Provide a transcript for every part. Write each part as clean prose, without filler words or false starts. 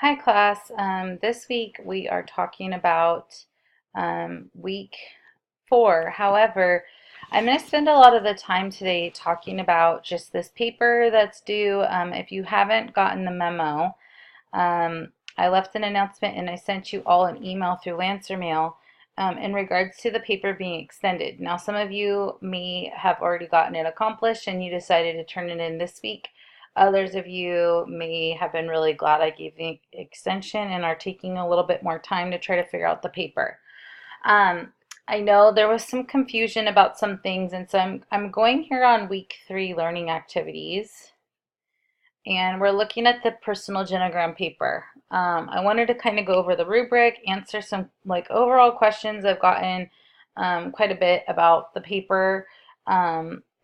Hi class. This week we are talking about week 4. However, I'm going to spend a lot of the time today talking about just this paper that's due. If you haven't gotten the memo, I left an announcement and I sent you all an email through Lancer Mail in regards to the paper being extended. Now, some of you may have already gotten it accomplished and you decided to turn it in this week. Others of you may have been really glad I gave the extension and are taking a little bit more time to try to figure out the paper. Um, I know there was some confusion about some things, and so I'm going here on week 3 learning activities, and we're looking at the personal genogram paper. I wanted to kind of go over the rubric, answer some like overall questions I've gotten quite a bit about the paper,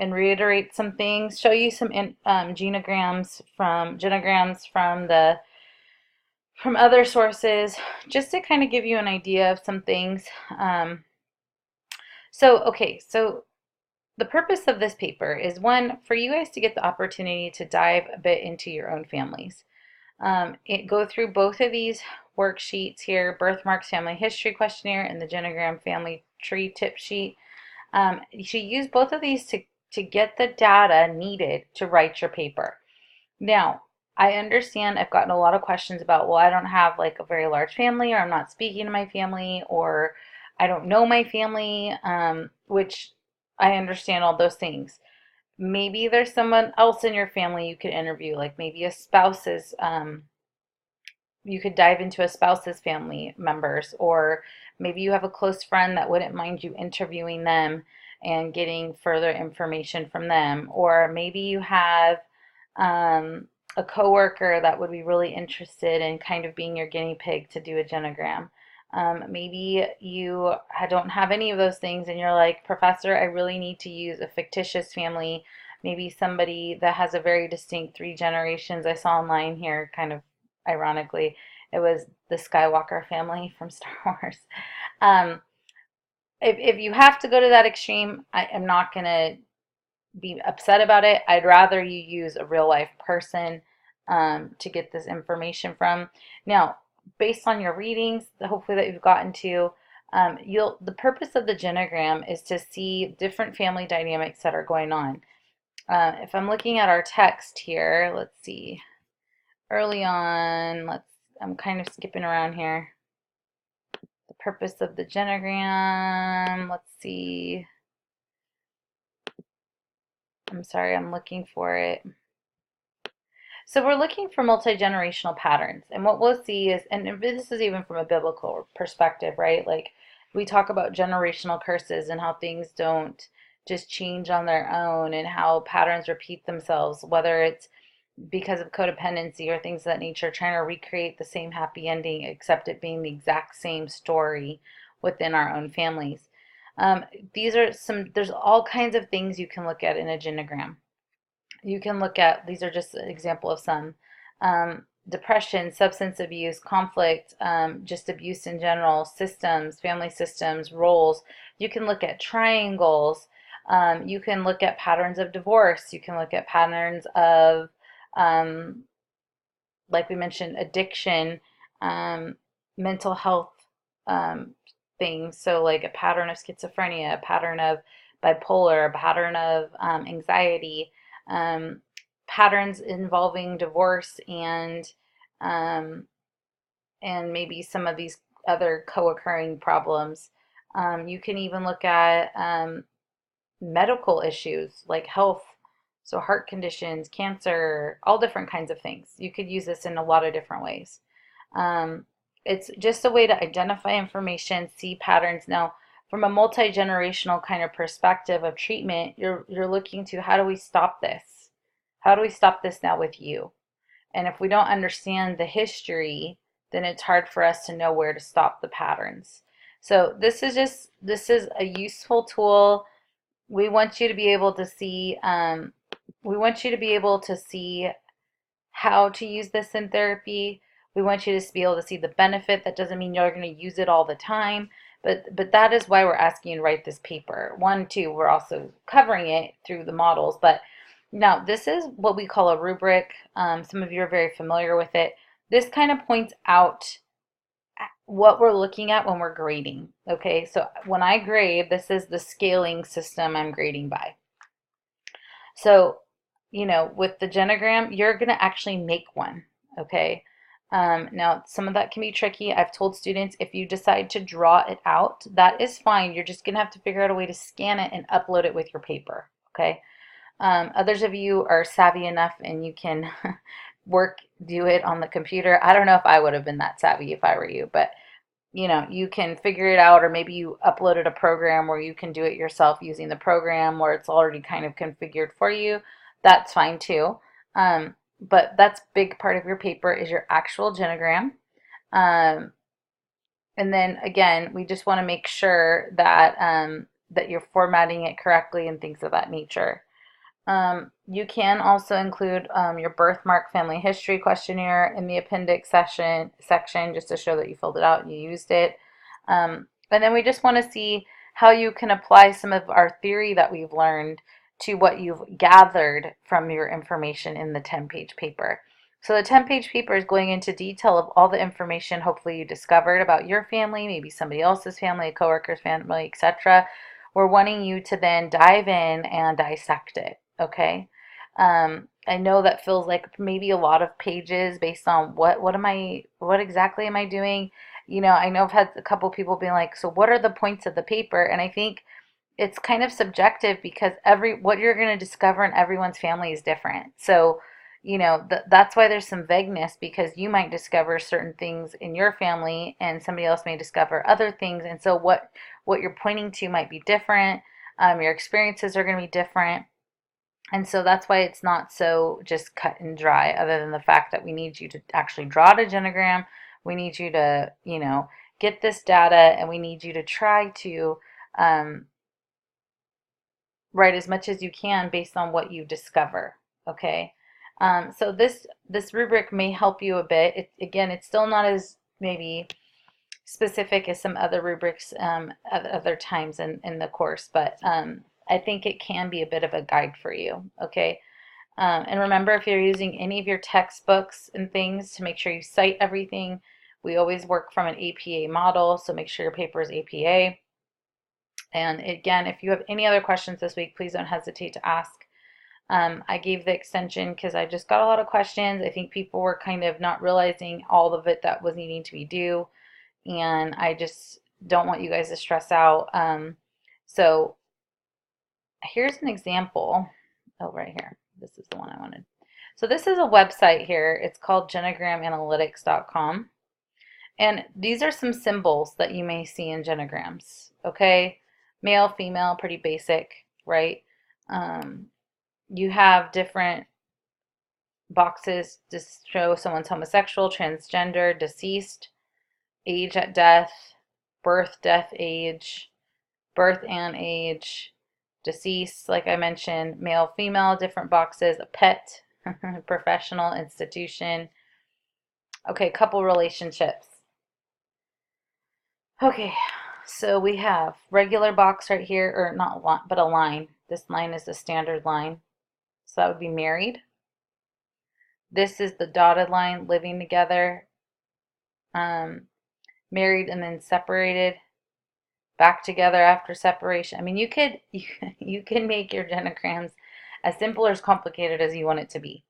and reiterate some things, show you some genograms from other sources, just to kind of give you an idea of some things. So the purpose of this paper is, one, for you guys to get the opportunity to dive a bit into your own families. Go through both of these worksheets here, Birthmarks Family History Questionnaire and the Genogram Family Tree Tip Sheet. You should use both of these to get the data needed to write your paper. Now, I understand I've gotten a lot of questions about, well, I don't have like a very large family, or I'm not speaking to my family, or I don't know my family, which I understand all those things. Maybe there's someone else in your family you could interview, like maybe a spouse's, you could dive into a spouse's family members, or maybe you have a close friend that wouldn't mind you interviewing them and getting further information from them, or maybe you have a coworker that would be really interested in kind of being your guinea pig to do a genogram. Maybe you don't have any of those things and you're like, Professor, I really need to use a fictitious family, maybe somebody that has a very distinct 3 generations. I saw online here, kind of ironically, it was the Skywalker family from Star Wars. Um, if you have to go to that extreme, I am not going to be upset about it. I'd rather you use a real life person to get this information from. Now, based on your readings, hopefully that you've gotten to, the purpose of the genogram is to see different family dynamics that are going on. If I'm looking at our text here, let's see. Early on, I'm kind of skipping around here. The purpose of the genogram, let's see. I'm sorry, I'm looking for it. So we're looking for multi-generational patterns. And what we'll see is, and this is even from a biblical perspective, right? Like we talk about generational curses and how things don't just change on their own, and how patterns repeat themselves, whether it's because of codependency or things of that nature, trying to recreate the same happy ending, except it being the exact same story within our own families. There's all kinds of things you can look at in a genogram. You can look at, these are just an example of some, depression, substance abuse, conflict, just abuse in general, systems, family systems, roles. You can look at triangles. You can look at patterns of divorce. You can look at patterns of, um, like we mentioned, addiction, mental health um, things. So, like a pattern of schizophrenia, a pattern of bipolar, a pattern of anxiety, um, patterns involving divorce, um, and maybe some of these other co-occurring problems. You can even look at medical issues like health, so heart conditions, cancer, all different kinds of things. You could use this in a lot of different ways. Um, it's just a way to identify information, see patterns. Now, from a multi-generational kind of perspective of treatment, you're looking to, how do we stop this? How do we stop this now with you? And if we don't understand the history, then it's hard for us to know where to stop the patterns. So this is a useful tool. We want you to be able to see, we want you to be able to see how to use this in therapy. We want you to be able to see the benefit. That doesn't mean you're going to use it all the time, but that is why we're asking you to write this paper. One, two, we're also covering it through the models, but now this is what we call a rubric. Some of you are very familiar with it. this kind of points out what we're looking at when we're grading. Okay, so when I grade, this is the scaling system I'm grading by. So, with the genogram, you're going to actually make one. Okay. Now, some of that can be tricky. I've told students if you decide to draw it out, that is fine. You're just going to have to figure out a way to scan it and upload it with your paper. Okay. Others of you are savvy enough and you can do it on the computer. I don't know if I would have been that savvy if I were you, but you can figure it out, or maybe you uploaded a program where you can do it yourself using the program where it's already kind of configured for you. That's fine too. But that's a big part of your paper is your actual genogram. Um, and then again, we just want to make sure that you're formatting it correctly and things of that nature. You can also include your birthmark family history questionnaire in the appendix section just to show that you filled it out and you used it. And then we just want to see how you can apply some of our theory that we've learned to what you've gathered from your information in the 10-page paper. So the 10-page paper is going into detail of all the information hopefully you discovered about your family, maybe somebody else's family, a coworker's family, etc. We're wanting you to then dive in and dissect it. Okay. I know that feels like maybe a lot of pages based on what exactly am I doing? I know I've had a couple people being like, so what are the points of the paper? And I think it's kind of subjective because what you're going to discover in everyone's family is different. So, that's why there's some vagueness, because you might discover certain things in your family and somebody else may discover other things. And so what you're pointing to might be different. Your experiences are going to be different. And so that's why it's not so just cut and dry, other than the fact that we need you to actually draw a genogram. We need you to, get this data, and we need you to try to write as much as you can based on what you discover. Okay. So this rubric may help you a bit. Again, it's still not as maybe specific as some other rubrics at other times in the course, but I think it can be a bit of a guide for you. Okay. And remember, if you're using any of your textbooks and things, to make sure you cite everything. We always work from an APA model, so make sure your paper is APA. And again, if you have any other questions this week, please don't hesitate to ask. I gave the extension because I just got a lot of questions. I think people were kind of not realizing all of it that was needing to be due, and I just don't want you guys to stress out. So here's an example. Oh, right here. This is the one I wanted. So this is a website here. It's called genogramanalytics.com. And these are some symbols that you may see in genograms. Okay, male, female, pretty basic, right? You have different boxes to show someone's homosexual, transgender, deceased, age at death, birth, death, age, birth and age, deceased, like I mentioned, male, female, different boxes, a pet, professional, institution. Okay, couple relationships. Okay, so we have regular box right here, or not one, but a line. This line is the standard line. So that would be married. This is the dotted line, living together, married and then separated, back together after separation. I mean, you can make your genograms as simple or as complicated as you want it to be.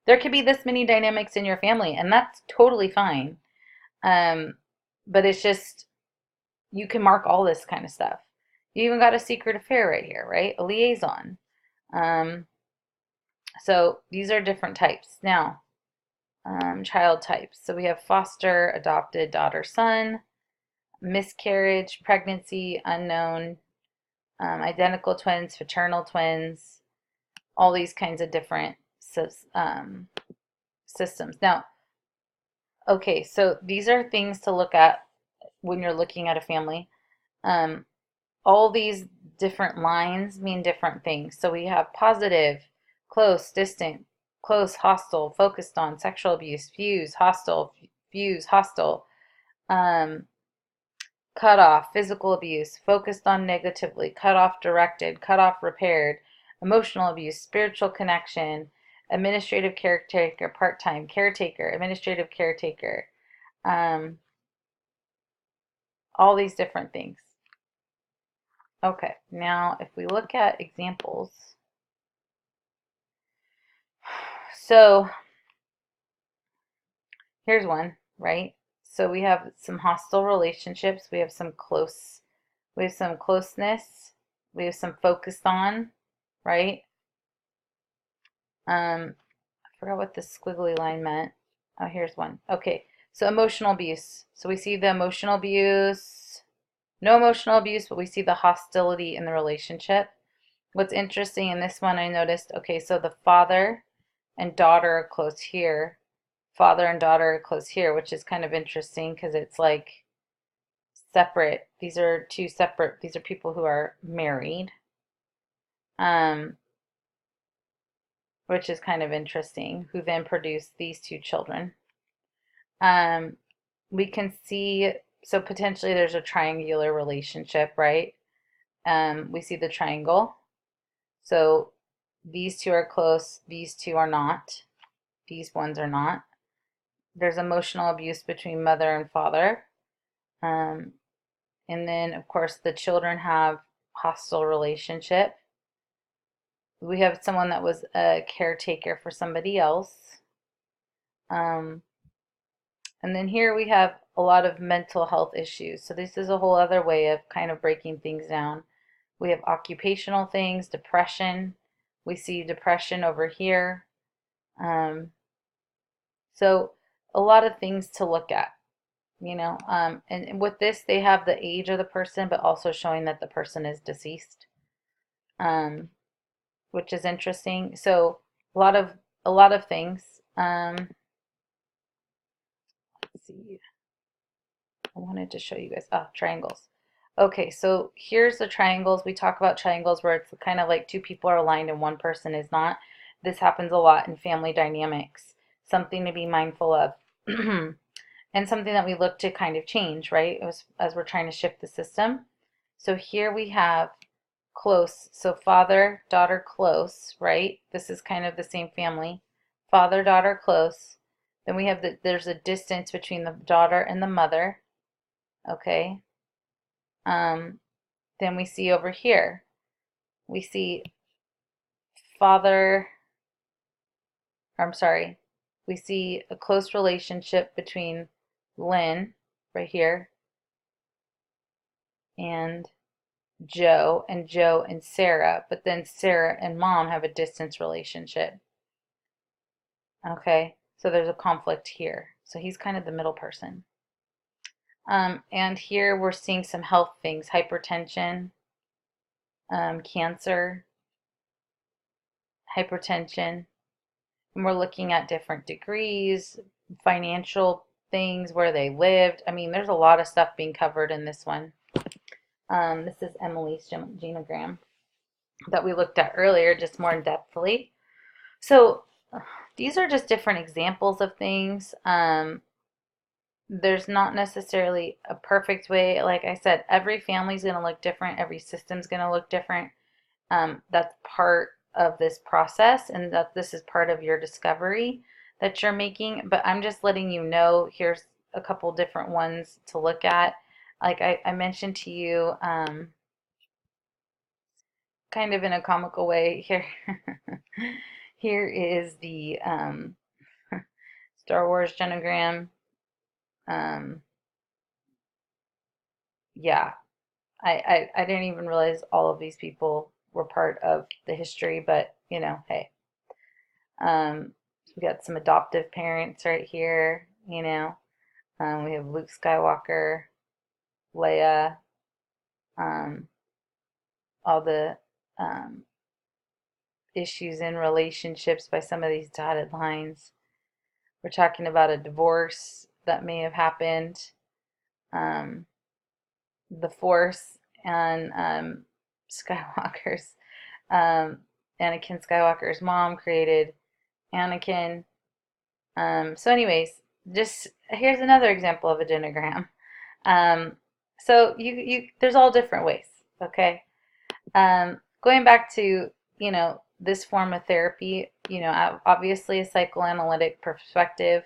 There could be this many dynamics in your family, and that's totally fine. But it's just, you can mark all this kind of stuff. You even got a secret affair right here, right? A liaison. So these are different types. Now, child types. So we have foster, adopted, daughter, son, miscarriage, pregnancy, unknown, identical twins, fraternal twins, all these kinds of different systems. Now, okay, so these are things to look at when you're looking at a family. All these different lines mean different things. So we have positive, close, distant, close, hostile, focused on, sexual abuse, fuse, hostile, cut off, physical abuse, focused on negatively, cut off directed, cut off repaired, emotional abuse, spiritual connection, administrative caretaker, part-time caretaker, administrative caretaker, all these different things. Okay, now if we look at examples, so here's one, right? So we have some hostile relationships, we have some closeness, we have some focused on, right? I forgot what the squiggly line meant. Oh, here's one. Okay, so emotional abuse. So we see the emotional abuse, no emotional abuse, but we see the hostility in the relationship. What's interesting in this one, I noticed, okay, so the father and daughter are close here. Father and daughter are close here, which is kind of interesting because it's like separate. These are people who are married, um, which is kind of interesting, who then produce these two children. Um, we can see, so potentially there's a triangular relationship, right? We see the triangle. So these two are close, these two are not, these ones are not. There's emotional abuse between mother and father. Um, and then, of course, the children have hostile relationship. We have someone that was a caretaker for somebody else. Um, and then here we have a lot of mental health issues. So this is a whole other way of kind of breaking things down. We have occupational things, depression. We see depression over here. So a lot of things to look at, and with this, they have the age of the person, but also showing that the person is deceased, um, which is interesting. So a lot of things. Let's see. I wanted to show you guys. Triangles. Okay, so here's the triangles. We talk about triangles where it's kind of like two people are aligned and one person is not. This happens a lot in family dynamics. Something to be mindful of. And something that we look to kind of change, right? As we're trying to shift the system. So here we have close. So father, daughter, close, right? This is kind of the same family. Father, daughter, close. Then we have there's a distance between the daughter and the mother. Okay. Then we see over here, we see father, I'm sorry, we see a close relationship between Lynn, right here, and Joe and Sarah, but then Sarah and mom have a distance relationship. Okay, so there's a conflict here. So he's kind of the middle person. And here we're seeing some health things, hypertension, cancer, hypertension. And we're looking at different degrees, financial things, where they lived. I mean, there's a lot of stuff being covered in this one. This is Emily's genogram that we looked at earlier, just more in depthly. So these are just different examples of things. There's not necessarily a perfect way. Like I said, every family's going to look different. Every system's going to look different. That's part of this process, and that this is part of your discovery that you're making. But I'm just letting you know, here's a couple different ones to look at. Like I mentioned to you, kind of in a comical way here. Here is the Star Wars genogram. Yeah, I didn't even realize all of these people were part of the history, but hey. So we got some adoptive parents right here, we have Luke Skywalker, Leia, all the issues in relationships by some of these dotted lines. We're talking about a divorce that may have happened. The Force and Skywalker's Anakin Skywalker's mom created Anakin. So anyways, just here's another example of a genogram. So you there's all different ways, okay? Going back to, this form of therapy, obviously a psychoanalytic perspective,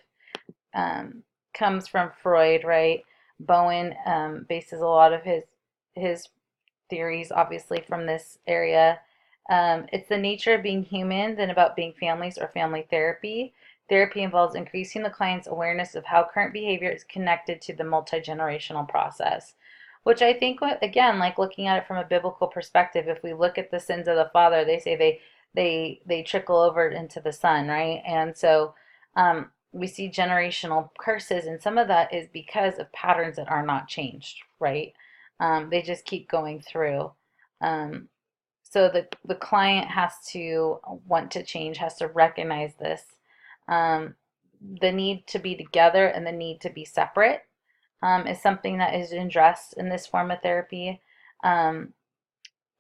um, comes from Freud, right? Bowen bases a lot of his theories, obviously, from this area. It's the nature of being human than about being families or family therapy. Therapy involves increasing the client's awareness of how current behavior is connected to the multi-generational process, which I think, again, like looking at it from a biblical perspective, if we look at the sins of the father, they say they trickle over into the son, right? And so we see generational curses, and some of that is because of patterns that are not changed, right? They just keep going through. Um, so the client has to want to change, has to recognize this, um, the need to be together and the need to be separate, is something that is addressed in this form of therapy. Um,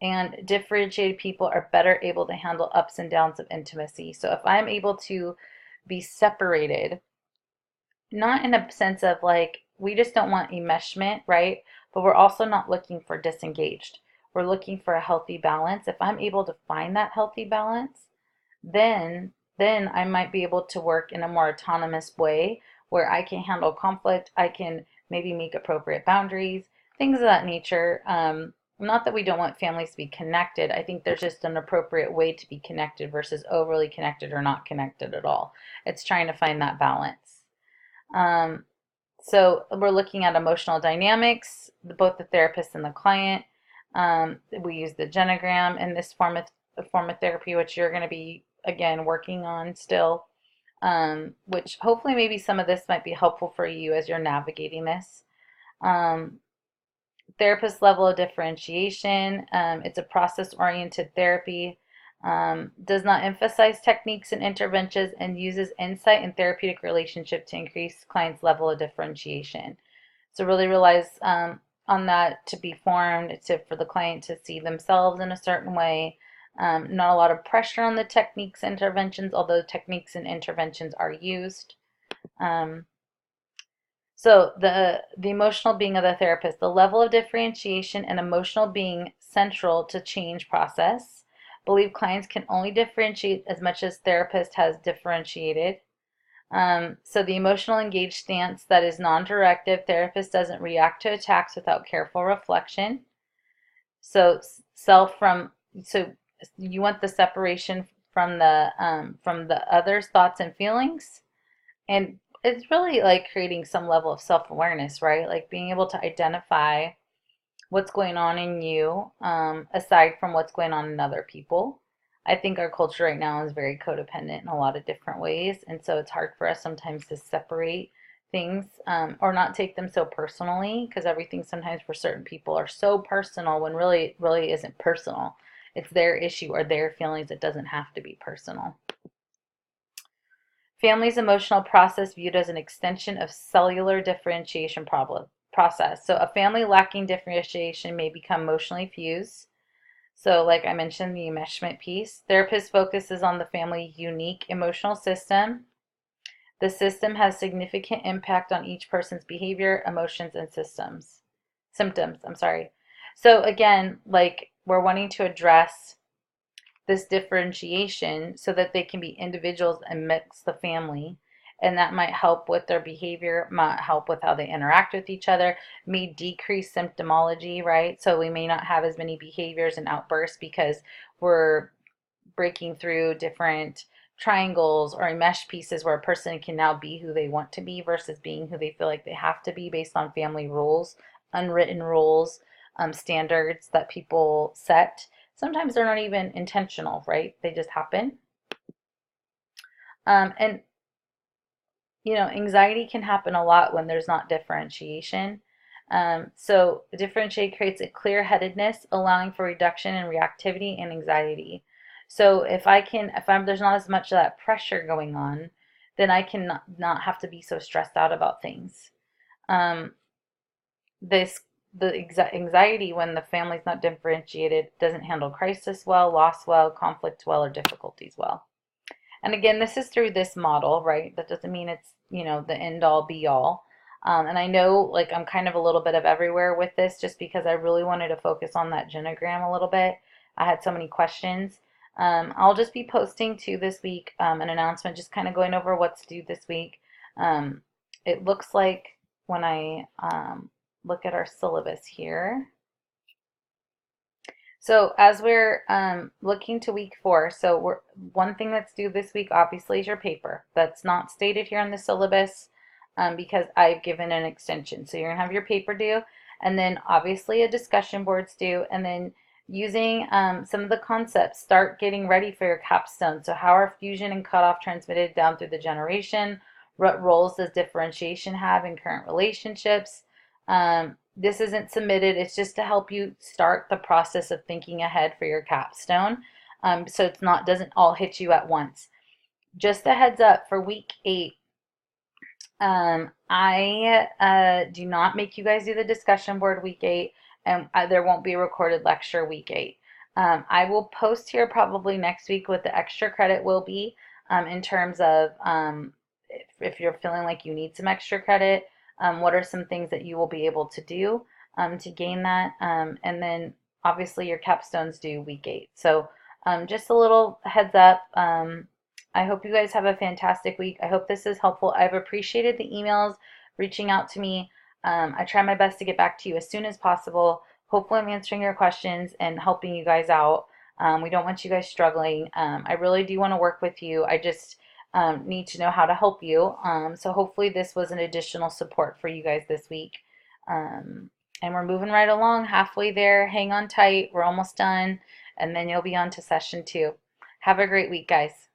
and differentiated people are better able to handle ups and downs of intimacy. So if I'm able to be separated, not in a sense of like we just don't want enmeshment, right? But we're also not looking for disengaged. We're looking for a healthy balance. If I'm able to find that healthy balance, then I might be able to work in a more autonomous way where I can handle conflict. I can maybe make appropriate boundaries, things of that nature. Not that we don't want families to be connected. I think there's just an appropriate way to be connected versus overly connected or not connected at all. It's trying to find that balance. Um, so we're looking at emotional dynamics, both the therapist and the client. We use the genogram in this form of therapy, which you're going to be again working on still. Which hopefully maybe some of this might be helpful for you as you're navigating this. Um, Therapist level of differentiation. It's a process-oriented therapy. Does not emphasize techniques and interventions and uses insight and therapeutic relationship to increase clients' level of differentiation. So really relies on that to be formed, for the client to see themselves in a certain way. Not a lot of pressure on the techniques and interventions, although techniques and interventions are used. So the emotional being of the therapist, the level of differentiation and emotional being central to change process. Believe clients can only differentiate as much as therapist has differentiated. So the emotional engaged stance that is non-directive, therapist doesn't react to attacks without careful reflection. So so you want the separation from the other's thoughts and feelings, and it's really like creating some level of self-awareness, right? Like being able to identify what's going on in you, aside from what's going on in other people. I think our culture right now is very codependent in a lot of different ways, and so it's hard for us sometimes to separate things, or not take them so personally, because everything sometimes for certain people are so personal when really isn't personal. It's their issue or their feelings. It doesn't have to be personal. Family's emotional process viewed as an extension of cellular differentiation process. So a family lacking differentiation may become emotionally fused. So like I mentioned, the enmeshment piece. Therapist focuses on the family's unique emotional system. The system has significant impact on each person's behavior, emotions, and symptoms. I'm sorry. So again, like we're wanting to address this differentiation so that they can be individuals amidst the family. And that might help with their behavior, might help with how they interact with each other, may decrease symptomology, right? So we may not have as many behaviors and outbursts because we're breaking through different triangles or mesh pieces where a person can now be who they want to be versus being who they feel like they have to be based on family rules, unwritten rules, standards that people set. Sometimes they're not even intentional, right? They just happen. And anxiety can happen a lot when there's not differentiation. So differentiate creates a clear-headedness, allowing for reduction in reactivity and anxiety. So there's not as much of that pressure going on, then I can not have to be so stressed out about things. Um, this the anxiety when the family's not differentiated doesn't handle crisis well, loss well, conflict well, or difficulties well. And again, this is through this model, right? That doesn't mean it's, the end all be all. And I know like I'm kind of a little bit of everywhere with this just because I really wanted to focus on that genogram a little bit. I had so many questions. I'll just be posting too this week an announcement, just kind of going over what's due this week. Um, it looks like when I look at our syllabus here. So as we're looking to week 4, so one thing that's due this week obviously is your paper. That's not stated here in the syllabus because I've given an extension. So you're gonna have your paper due, and then obviously a discussion board's due, and then using some of the concepts, start getting ready for your capstone. So how are fusion and cutoff transmitted down through the generation? What roles does differentiation have in current relationships? This isn't submitted, it's just to help you start the process of thinking ahead for your capstone. So it's not, doesn't all hit you at once. Just a heads up for week 8, I do not make you guys do the discussion board week 8, and there won't be a recorded lecture week 8. I will post here probably next week what the extra credit will be in terms of if you're feeling like you need some extra credit, what are some things that you will be able to do to gain that, and then obviously your capstones due week 8. So just a little heads up. I hope you guys have a fantastic week. I hope this is helpful. I've appreciated the emails reaching out to me. I try my best to get back to you as soon as possible. Hopefully I'm answering your questions and helping you guys out. We don't want you guys struggling. I really do want to work with you. I just need to know how to help you. So hopefully this was an additional support for you guys this week. And we're moving right along, halfway there. Hang on tight. We're almost done. And then you'll be on to session 2. Have a great week, guys.